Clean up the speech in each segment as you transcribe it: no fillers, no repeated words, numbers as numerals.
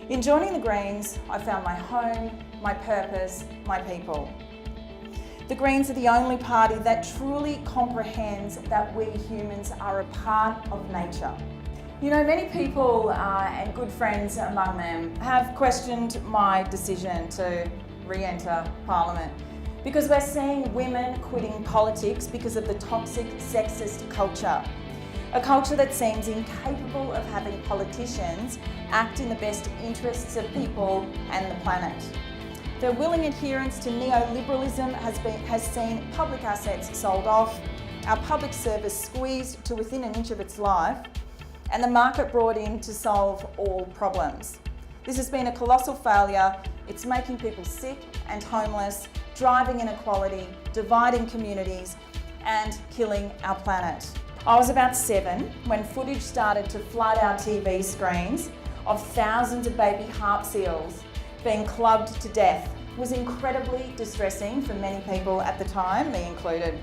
In joining the Greens, I found my home, my purpose, my people. The Greens are the only party that truly comprehends that we humans are a part of nature. You know, many people and good friends among them have questioned my decision to re-enter Parliament because we're seeing women quitting politics because of the toxic, sexist culture. A culture that seems incapable of having politicians act in the best interests of people and the planet. Their willing adherence to neoliberalism has seen public assets sold off, our public service squeezed to within an inch of its life, and the market brought in to solve all problems. This has been a colossal failure. It's making people sick and homeless, driving inequality, dividing communities, and killing our planet. I was about 7 when footage started to flood our TV screens of thousands of baby harp seals being clubbed to death. It was incredibly distressing for many people at the time, me included.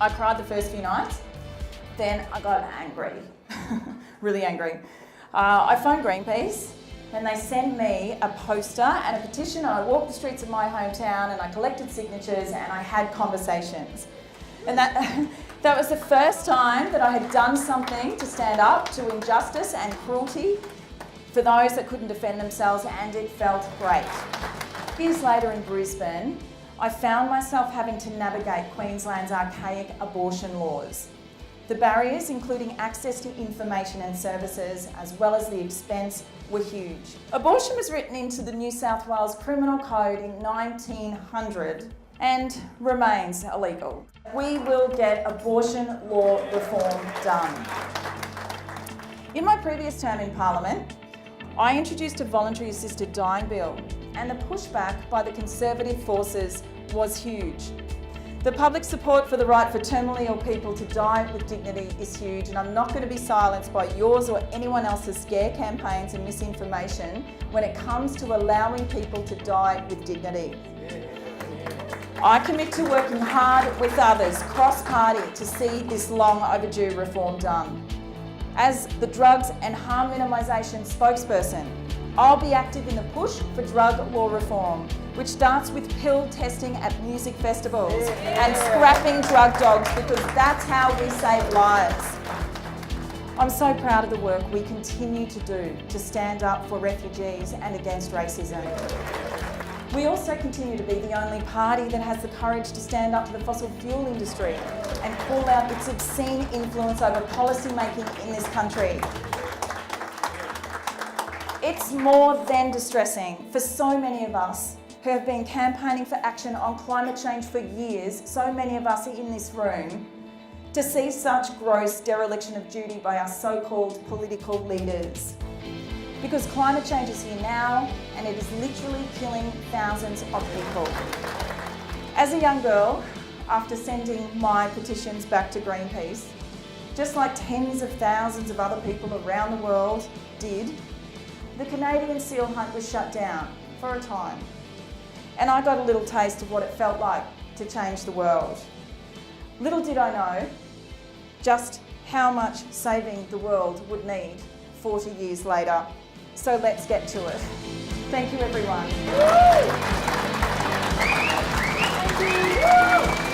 I cried the first few nights, then I got angry, really angry. I phoned Greenpeace and they sent me a poster and a petition, and I walked the streets of my hometown and I collected signatures and I had conversations. And that was the first time that I had done something to stand up to injustice and cruelty for those that couldn't defend themselves, and it felt great. Years later in Brisbane, I found myself having to navigate Queensland's archaic abortion laws. The barriers, including access to information and services, as well as the expense, were huge. Abortion was written into the New South Wales Criminal Code in 1900 and remains illegal. We will get abortion law reform done. In my previous term in Parliament, I introduced a voluntary assisted dying bill, and the pushback by the Conservative forces was huge. The public support for the right for terminally ill people to die with dignity is huge, and I'm not going to be silenced by yours or anyone else's scare campaigns and misinformation when it comes to allowing people to die with dignity. I commit to working hard with others, cross-party, to see this long overdue reform done. As the drugs and harm minimisation spokesperson, I'll be active in the push for drug law reform, which starts with pill testing at music festivals and scrapping drug dogs, because that's how we save lives. I'm so proud of the work we continue to do to stand up for refugees and against racism. We also continue to be the only party that has the courage to stand up to the fossil fuel industry and call out its obscene influence over policy making in this country. It's more than distressing for so many of us who have been campaigning for action on climate change for years, so many of us in this room, to see such gross dereliction of duty by our so-called political leaders. Because climate change is here now, and it is literally killing thousands of people. As a young girl, after sending my petitions back to Greenpeace, just like tens of thousands of other people around the world did, the Canadian seal hunt was shut down for a time. And I got a little taste of what it felt like to change the world. Little did I know just how much saving the world would need 40 years later. So let's get to it. Thank you, everyone. Thank you.